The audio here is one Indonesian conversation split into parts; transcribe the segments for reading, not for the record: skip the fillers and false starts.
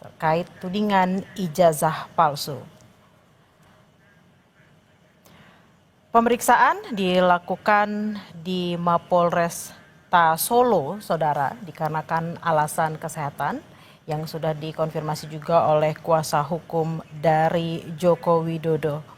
terkait tudingan ijazah palsu. Pemeriksaan dilakukan di Mapolresta Solo, Saudara, dikarenakan alasan kesehatan yang sudah dikonfirmasi juga oleh kuasa hukum dari Joko Widodo.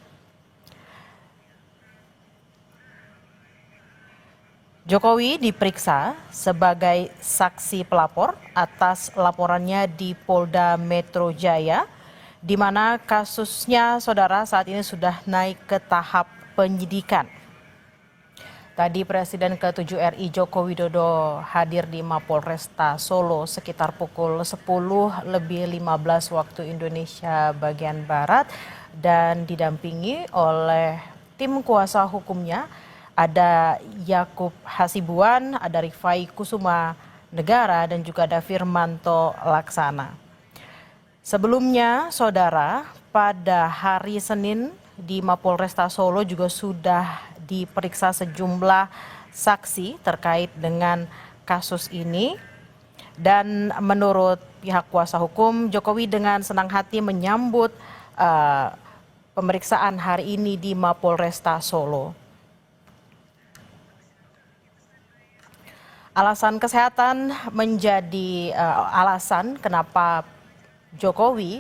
Jokowi diperiksa sebagai saksi pelapor atas laporannya di Polda Metro Jaya, di mana kasusnya, Saudara, saat ini sudah naik ke tahap penyidikan. Tadi Presiden ke-7 RI Joko Widodo hadir di Mapolresta Solo sekitar pukul 10:15 waktu Indonesia bagian Barat dan didampingi oleh tim kuasa hukumnya. Ada Yakub Hasibuan, ada Rifai Kusuma Negara, dan juga ada Firmanto Laksana. Sebelumnya, Saudara, pada hari Senin di Mapolresta Solo juga sudah diperiksa sejumlah saksi terkait dengan kasus ini. Dan menurut pihak kuasa hukum, Jokowi dengan senang hati menyambut pemeriksaan hari ini di Mapolresta Solo. Alasan kesehatan menjadi alasan kenapa Jokowi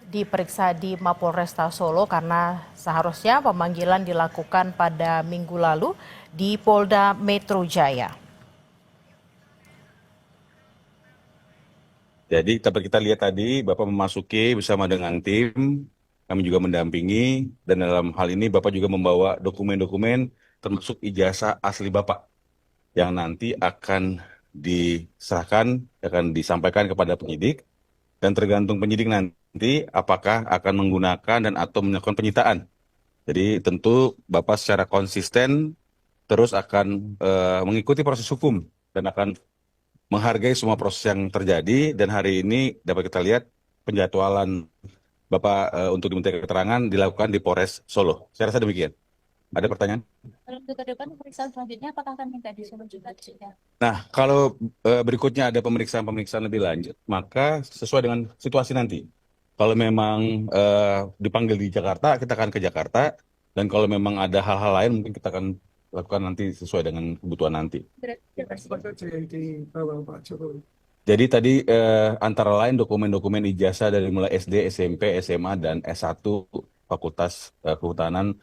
diperiksa di Mapolresta Solo, karena seharusnya pemanggilan dilakukan pada minggu lalu di Polda Metro Jaya. Jadi kita lihat tadi Bapak memasuki bersama dengan tim, kami juga mendampingi, dan dalam hal ini Bapak juga membawa dokumen-dokumen termasuk ijazah asli Bapak yang nanti akan diserahkan, akan disampaikan kepada penyidik, dan tergantung penyidik nanti apakah akan menggunakan dan atau melakukan penyitaan. Jadi tentu Bapak secara konsisten terus akan mengikuti proses hukum dan akan menghargai semua proses yang terjadi, dan hari ini dapat kita lihat penjadwalan Bapak untuk diminta keterangan dilakukan di Polres Solo. Saya rasa demikian. Ada pertanyaan? Untuk ke depan pemeriksaan selanjutnya apakah akan minta di Solo juga? Nah, kalau berikutnya ada pemeriksaan-pemeriksaan lebih lanjut, maka sesuai dengan situasi nanti. Kalau memang dipanggil di Jakarta, kita akan ke Jakarta. Dan kalau memang ada hal-hal lain, mungkin kita akan lakukan nanti sesuai dengan kebutuhan nanti. Jadi tadi antara lain dokumen-dokumen ijazah dari mulai SD, SMP, SMA, dan S1 Fakultas Kehutanan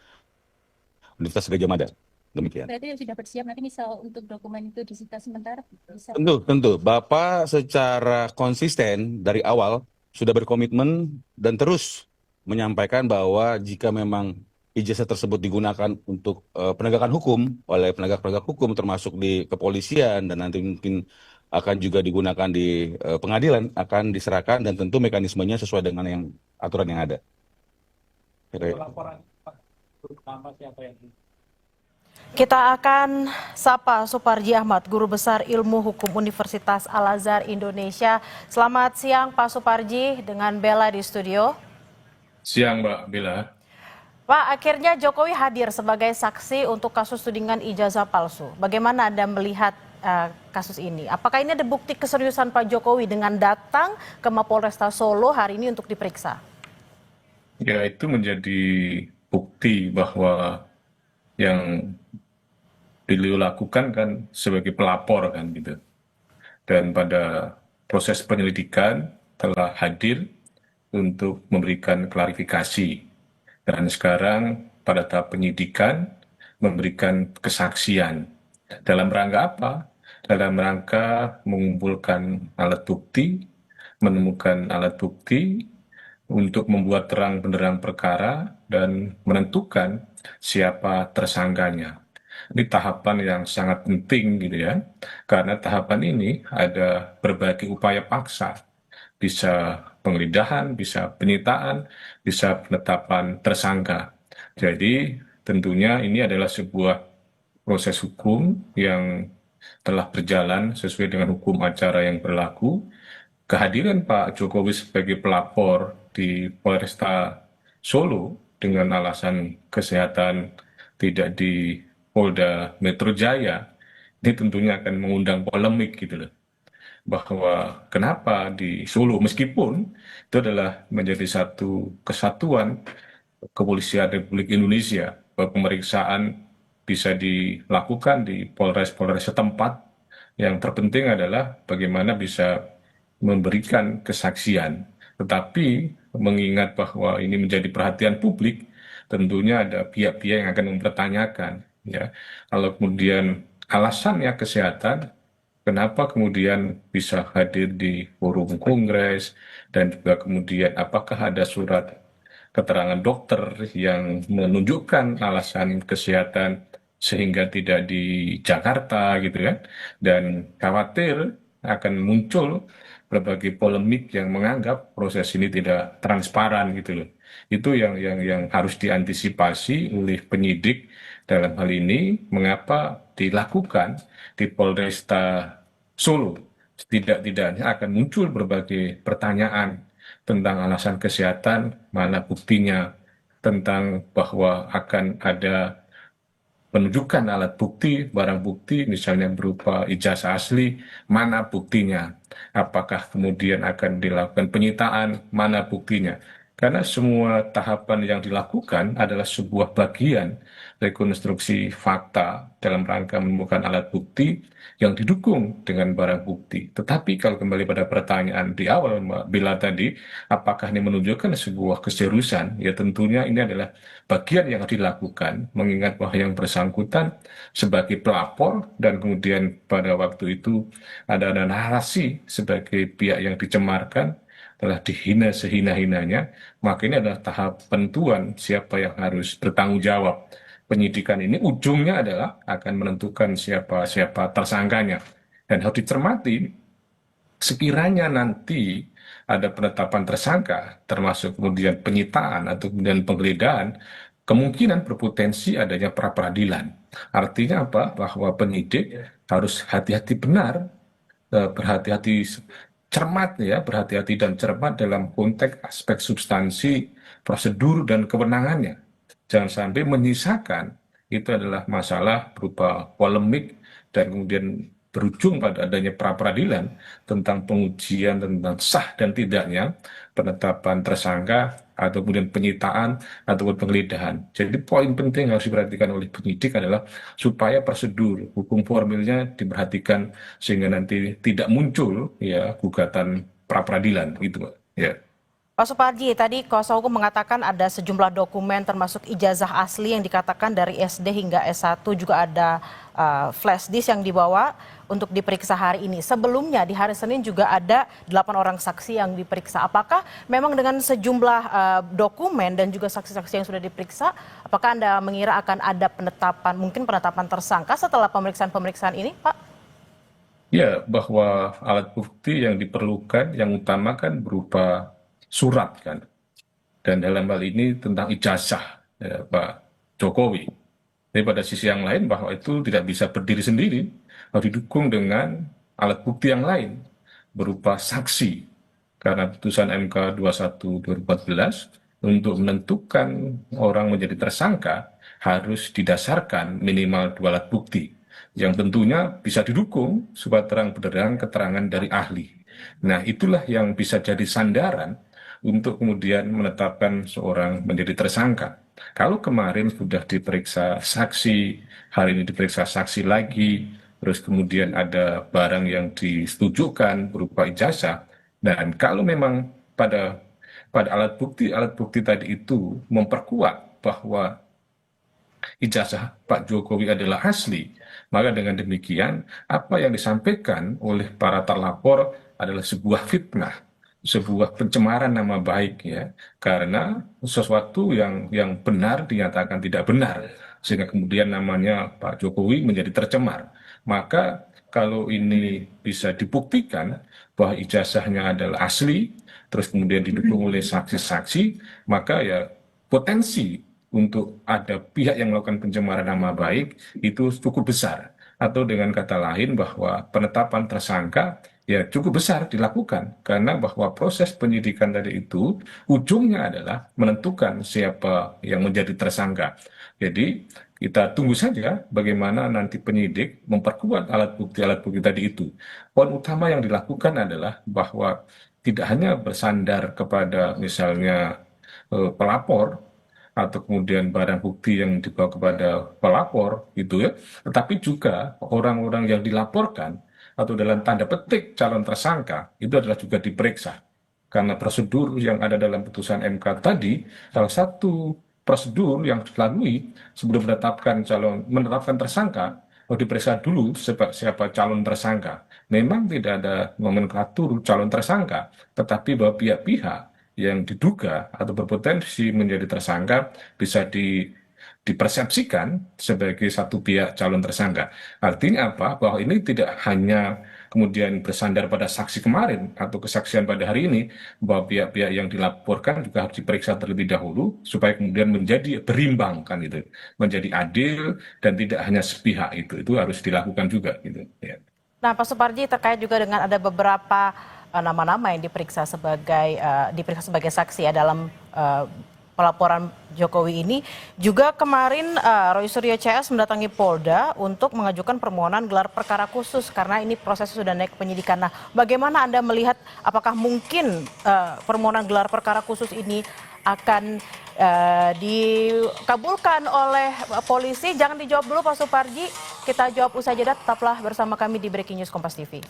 Universitas Gadjah Mada. Demikian. Berarti sudah bersiap nanti misal untuk dokumen itu disita sementara? Bisa. Tentu. Bapak secara konsisten dari awal sudah berkomitmen dan terus menyampaikan bahwa jika memang ijazah tersebut digunakan untuk penegakan hukum oleh penegak-penegak hukum termasuk di kepolisian dan nanti mungkin akan juga digunakan di pengadilan, akan diserahkan dan tentu mekanismenya sesuai dengan yang aturan yang ada. Laporan nama siapa yang Kita akan sapa Suparji Ahmad, Guru Besar Ilmu Hukum Universitas Al-Azhar Indonesia. Selamat siang Pak Suparji, dengan Bella di studio. Siang Mbak Bella. Pak, akhirnya Jokowi hadir sebagai saksi untuk kasus tudingan ijazah palsu. Bagaimana Anda melihat kasus ini? Apakah ini ada bukti keseriusan Pak Jokowi dengan datang ke Mapolresta Solo hari ini untuk diperiksa? Ya, itu menjadi bukti bahwa yang beliau lakukan kan sebagai pelapor kan gitu. Dan pada proses penyelidikan telah hadir untuk memberikan klarifikasi. Dan sekarang pada tahap penyidikan memberikan kesaksian. Dalam rangka apa? Dalam rangka mengumpulkan alat bukti, menemukan alat bukti untuk membuat terang benderang perkara dan menentukan siapa tersangkanya. Ini tahapan yang sangat penting gitu ya, karena tahapan ini ada berbagai upaya paksa, bisa penggeledahan, bisa penyitaan, bisa penetapan tersangka. Jadi tentunya ini adalah sebuah proses hukum yang telah berjalan sesuai dengan hukum acara yang berlaku. Kehadiran Pak Jokowi sebagai pelapor di Polresta Solo dengan alasan kesehatan tidak di Polda Metro Jaya, ini tentunya akan mengundang polemik gitu loh. bahwa kenapa di Solo, meskipun itu adalah menjadi satu kesatuan Kepolisian Republik Indonesia, bahwa pemeriksaan bisa dilakukan di Polres-Polres setempat. Yang terpenting adalah bagaimana bisa memberikan kesaksian. Tetapi mengingat bahwa ini menjadi perhatian publik, tentunya ada pihak-pihak yang akan mempertanyakan, ya. Kalau kemudian alasannya kesehatan, kenapa kemudian bisa hadir di forum kongres, dan juga kemudian apakah ada surat keterangan dokter yang menunjukkan alasan kesehatan sehingga tidak di Jakarta gitu kan, dan khawatir akan muncul berbagai polemik yang menganggap proses ini tidak transparan gitu loh. Itu yang harus diantisipasi oleh penyidik dalam hal ini, mengapa dilakukan di Polresta Solo. Setidak-tidaknya akan muncul berbagai pertanyaan tentang alasan kesehatan, mana buktinya, tentang bahwa akan ada penunjukan alat bukti, barang bukti, misalnya berupa ijazah asli, mana buktinya? Apakah kemudian akan dilakukan penyitaan, mana buktinya? Karena semua tahapan yang dilakukan adalah sebuah bagian rekonstruksi fakta dalam rangka menemukan alat bukti yang didukung dengan barang bukti. Tetapi kalau kembali pada pertanyaan di awal Mbak Bella tadi, apakah ini menunjukkan sebuah keseriusan? Ya tentunya ini adalah bagian yang dilakukan, mengingat bahwa yang bersangkutan sebagai pelapor dan kemudian pada waktu itu ada narasi sebagai pihak yang dicemarkan, telah dihina sehina-hinanya, maka ini adalah tahap penentuan siapa yang harus bertanggung jawab. Penyidikan ini ujungnya adalah akan menentukan siapa tersangkanya. Dan harus dicermati, sekiranya nanti ada penetapan tersangka, termasuk kemudian penyitaan atau kemudian penggeledahan, kemungkinan berpotensi adanya pra-peradilan. Artinya apa? Bahwa penyidik harus hati-hati benar, berhati-hati cermat ya, berhati-hati dan cermat dalam konteks aspek substansi, prosedur, dan kewenangannya. Jangan sampai menyisakan itu adalah masalah berupa polemik dan kemudian berujung pada adanya pra-peradilan tentang pengujian tentang sah dan tidaknya penetapan tersangka atau kemudian penyitaan ataupun penggeledahan. Jadi poin penting yang harus diperhatikan oleh penyidik adalah supaya prosedur hukum formilnya diperhatikan sehingga nanti tidak muncul ya gugatan pra-peradilan gitu, ya. Pak Suparji, tadi kuasa hukum mengatakan ada sejumlah dokumen termasuk ijazah asli yang dikatakan dari SD hingga S1, juga ada flash disk yang dibawa untuk diperiksa hari ini. Sebelumnya di hari Senin juga ada 8 orang saksi yang diperiksa. Apakah memang dengan sejumlah dokumen dan juga saksi-saksi yang sudah diperiksa, apakah Anda mengira akan ada penetapan tersangka setelah pemeriksaan-pemeriksaan ini, Pak? Ya, bahwa alat bukti yang diperlukan yang utama kan berupa surat kan, dan dalam hal ini tentang ijazah ya, Pak Jokowi. Tapi pada sisi yang lain bahwa itu tidak bisa berdiri sendiri, harus didukung dengan alat bukti yang lain berupa saksi. Karena putusan MK 21/2014 untuk menentukan orang menjadi tersangka harus didasarkan minimal 2 alat bukti yang tentunya bisa didukung supaya terang benderang keterangan dari ahli. Nah, itulah yang bisa jadi sandaran untuk kemudian menetapkan seorang menjadi tersangka. Kalau kemarin sudah diperiksa saksi, hari ini diperiksa saksi lagi, terus kemudian ada barang yang disetujukan berupa ijazah, dan kalau memang pada alat bukti tadi itu memperkuat bahwa ijazah Pak Jokowi adalah asli, maka dengan demikian apa yang disampaikan oleh para terlapor adalah sebuah fitnah, sebuah pencemaran nama baik ya, karena sesuatu yang benar dinyatakan tidak benar sehingga kemudian namanya Pak Jokowi menjadi tercemar. Maka kalau ini bisa dibuktikan bahwa ijazahnya adalah asli, terus kemudian didukung oleh saksi-saksi, maka ya potensi untuk ada pihak yang melakukan pencemaran nama baik itu cukup besar. Atau dengan kata lain bahwa penetapan tersangka ya cukup besar dilakukan, karena bahwa proses penyidikan tadi itu ujungnya adalah menentukan siapa yang menjadi tersangka. Jadi kita tunggu saja bagaimana nanti penyidik memperkuat alat bukti tadi itu. Poin utama yang dilakukan adalah bahwa tidak hanya bersandar kepada misalnya pelapor atau kemudian barang bukti yang dibawa kepada pelapor gitu ya, tetapi juga orang-orang yang dilaporkan atau dalam tanda petik calon tersangka itu adalah juga diperiksa. Karena prosedur yang ada dalam putusan MK tadi, salah satu prosedur yang dilalui sebelum menetapkan tersangka, harus diperiksa dulu siapa calon tersangka. Memang tidak ada nomenklatur calon tersangka, tetapi bahwa pihak-pihak yang diduga atau berpotensi menjadi tersangka bisa dipersepsikan sebagai satu pihak calon tersangka. Artinya apa? Bahwa ini tidak hanya kemudian bersandar pada saksi kemarin atau kesaksian pada hari ini, bahwa pihak-pihak yang dilaporkan juga harus diperiksa terlebih dahulu supaya kemudian menjadi berimbang kan itu, menjadi adil dan tidak hanya sepihak itu harus dilakukan juga gitu. Ya. Nah, Pak Suparji, terkait juga dengan ada beberapa nama-nama yang diperiksa sebagai saksi ya dalam pelaporan Jokowi ini. Juga kemarin Roy Suryo CS mendatangi Polda untuk mengajukan permohonan gelar perkara khusus karena ini prosesnya sudah naik ke penyidikan. Nah, bagaimana Anda melihat apakah mungkin permohonan gelar perkara khusus ini akan dikabulkan oleh polisi? Jangan dijawab dulu Pak Suparji, kita jawab usai jeda. Tetaplah bersama kami di Breaking News Kompas TV.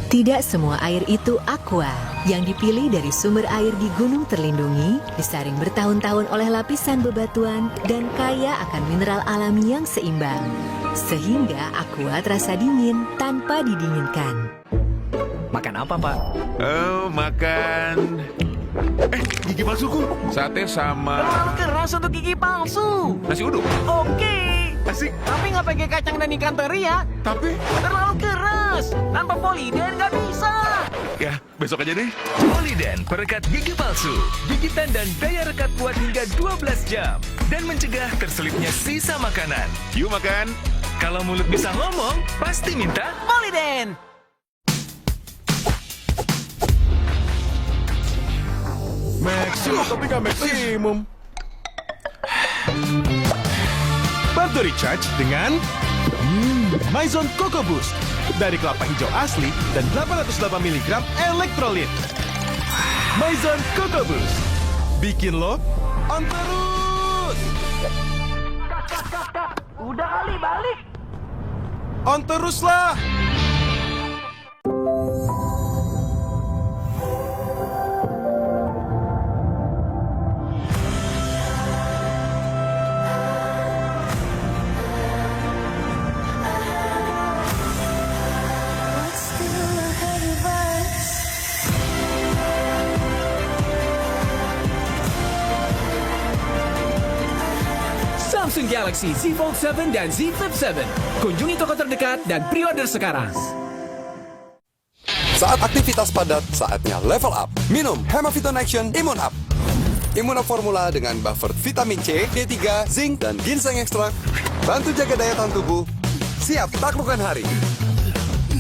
Tidak semua air itu aqua. Yang dipilih dari sumber air di gunung terlindungi, disaring bertahun-tahun oleh lapisan bebatuan, dan kaya akan mineral alami yang seimbang. Sehingga aqua terasa dingin tanpa didinginkan. Makan apa, Pak? Makan... gigi palsuku. Sate sama... Terlalu keras untuk gigi palsu. nasi uduk. Oke. Asik. Tapi nggak pakai kacang dan ikan teri ya. Tapi... Terlalu keras. Tanpa Poliden nggak bisa. ya, besok aja deh. Poliden, perekat gigi palsu. Gigitan dan daya rekat kuat hingga 12 jam. Dan mencegah terselipnya sisa makanan. Yuk makan. Kalau mulut bisa ngomong, pasti minta Poliden. Maksimum tapi nggak maksimum. Bantu recharge dengan Maison Coco Boost dari kelapa hijau asli dan 808 mg elektrolit. Maison Coco Boost bikin lo on terus. Udah kali balik. On terus lah. Samsung Galaxy Z Fold 7 dan Z Flip 7. Kunjungi toko terdekat dan pre-order sekarang. Saat aktivitas padat, saatnya level up. Minum Hemaviton Action Immune Up. Immune Up formula dengan buffer vitamin C, D3, zinc, dan ginseng ekstrak. Bantu jaga daya tahan tubuh. Siap taklukkan hari.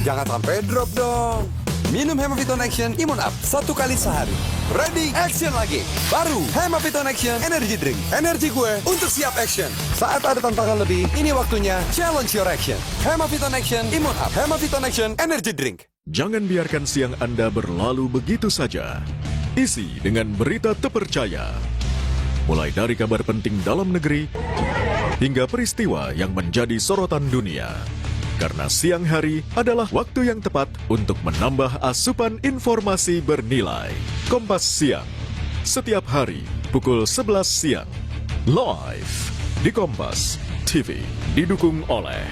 Jangan sampai drop dong. Minum Hemaviton Action Immune Up 1 kali sehari. Ready action lagi. Baru Hemaviton Action Energy Drink. Energi gue untuk siap action. Saat ada tantangan lebih, ini waktunya challenge your action. Hemaviton Action Immune Up. Hemaviton Action Energy Drink. Jangan biarkan siang Anda berlalu begitu saja. Isi dengan berita terpercaya. Mulai dari kabar penting dalam negeri hingga peristiwa yang menjadi sorotan dunia. Karena siang hari adalah waktu yang tepat untuk menambah asupan informasi bernilai. Kompas Siang, setiap hari pukul 11 siang. Live di Kompas TV, didukung oleh...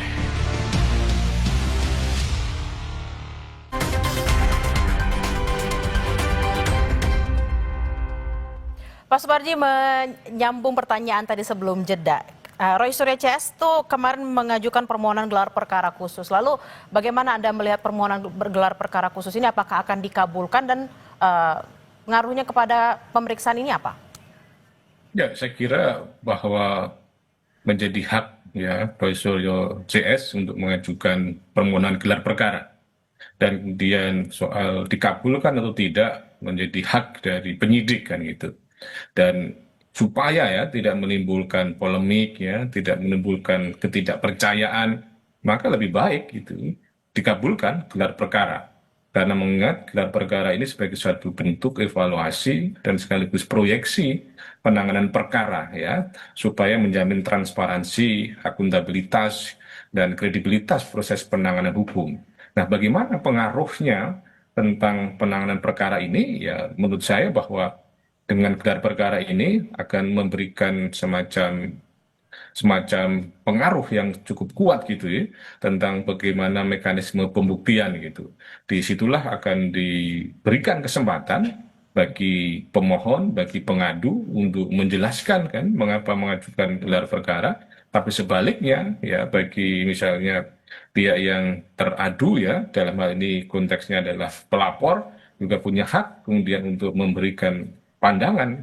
Pak Suparji, menyambung pertanyaan tadi sebelum jeda. Roy Suryo CS tuh kemarin mengajukan permohonan gelar perkara khusus. Lalu bagaimana Anda melihat permohonan gelar perkara khusus ini? Apakah akan dikabulkan dan pengaruhnya kepada pemeriksaan ini apa? Ya, saya kira bahwa menjadi hak ya Roy Suryo CS untuk mengajukan permohonan gelar perkara. Dan kemudian soal dikabulkan atau tidak menjadi hak dari penyidik kan gitu. Dan supaya ya tidak menimbulkan polemik ya, tidak menimbulkan ketidakpercayaan, maka lebih baik gitu dikabulkan gelar perkara. Karena mengingat gelar perkara ini sebagai suatu bentuk evaluasi dan sekaligus proyeksi penanganan perkara ya, supaya menjamin transparansi, akuntabilitas, dan kredibilitas proses penanganan hukum. Nah, bagaimana pengaruhnya tentang penanganan perkara ini? Ya, menurut saya bahwa dengan gelar perkara ini akan memberikan semacam pengaruh yang cukup kuat gitu ya tentang bagaimana mekanisme pembuktian gitu. Disitulah akan diberikan kesempatan bagi pemohon, bagi pengadu untuk menjelaskan kan mengapa mengajukan gelar perkara, tapi sebaliknya ya bagi misalnya pihak yang teradu ya dalam hal ini konteksnya adalah pelapor juga punya hak kemudian untuk memberikan pandangan,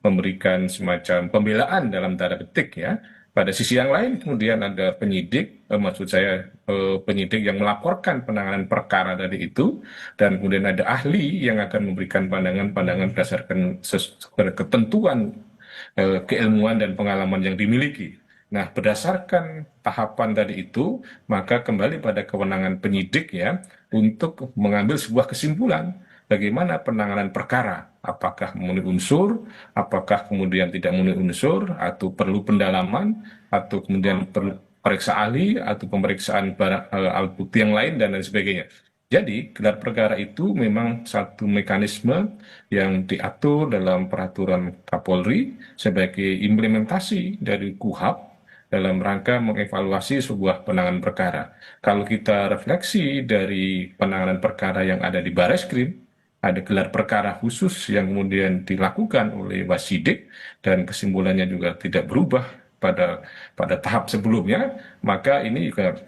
memberikan semacam pembelaan dalam tanda petik ya. Pada sisi yang lain kemudian ada penyidik, maksud saya penyidik yang melaporkan penanganan perkara tadi itu, dan kemudian ada ahli yang akan memberikan pandangan-pandangan berdasarkan ketentuan keilmuan dan pengalaman yang dimiliki. Nah, berdasarkan tahapan tadi itu, maka kembali pada kewenangan penyidik ya untuk mengambil sebuah kesimpulan bagaimana penanganan perkara. Apakah memenuhi unsur, apakah kemudian tidak memenuhi unsur, atau perlu pendalaman, atau kemudian perlu periksa ahli, atau pemeriksaan alat bukti yang lain, dan lain sebagainya. Jadi, gelar perkara itu memang satu mekanisme yang diatur dalam peraturan Kapolri sebagai implementasi dari KUHP dalam rangka mengevaluasi sebuah penanganan perkara. Kalau kita refleksi dari penanganan perkara yang ada di Bareskrim, ada gelar perkara khusus yang kemudian dilakukan oleh Wasidik dan kesimpulannya juga tidak berubah pada tahap sebelumnya, maka ini juga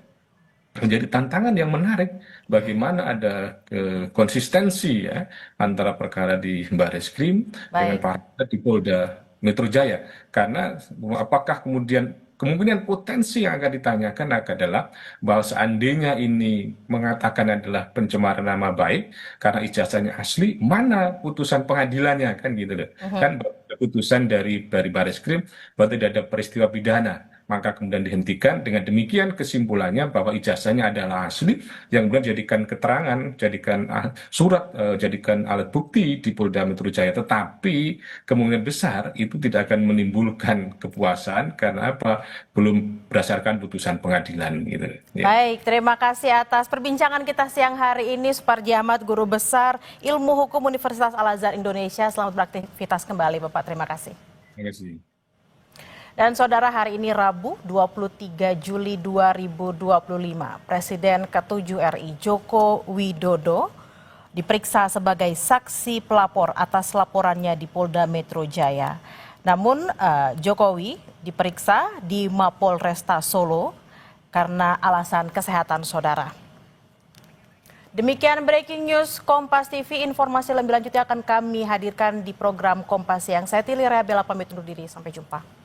menjadi tantangan yang menarik bagaimana ada konsistensi ya antara perkara di Bareskrim dengan perkara di Polda Metro Jaya. Karena apakah kemudian kemungkinan potensi yang akan ditanyakan adalah bahwa seandainya ini mengatakan adalah pencemaran nama baik karena ijazahnya asli, mana putusan pengadilannya kan gitu loh. Kan putusan dari Bareskrim bahwa tidak ada peristiwa pidana, maka kemudian dihentikan. Dengan demikian kesimpulannya bahwa ijazahnya adalah asli, yang kemudian jadikan keterangan, jadikan surat, jadikan alat bukti di Polda Metro Jaya. Tetapi kemungkinan besar itu tidak akan menimbulkan kepuasan karena apa? Belum berdasarkan putusan pengadilan gitu. Ya. Baik, terima kasih atas perbincangan kita siang hari ini. Suparji Ahmad, Guru Besar Ilmu Hukum Universitas Al-Azhar Indonesia. Selamat beraktivitas kembali Bapak, terima kasih. Terima kasih. Dan saudara, hari ini Rabu 23 Juli 2025, Presiden ke-7 RI Joko Widodo diperiksa sebagai saksi pelapor atas laporannya di Polda Metro Jaya. Namun Jokowi diperiksa di Mapolresta Solo karena alasan kesehatan saudara. Demikian breaking news Kompas TV. Informasi lebih lanjutnya akan kami hadirkan di program Kompas Siang. Saya Tili Rea Bella pamit undur diri. Sampai jumpa.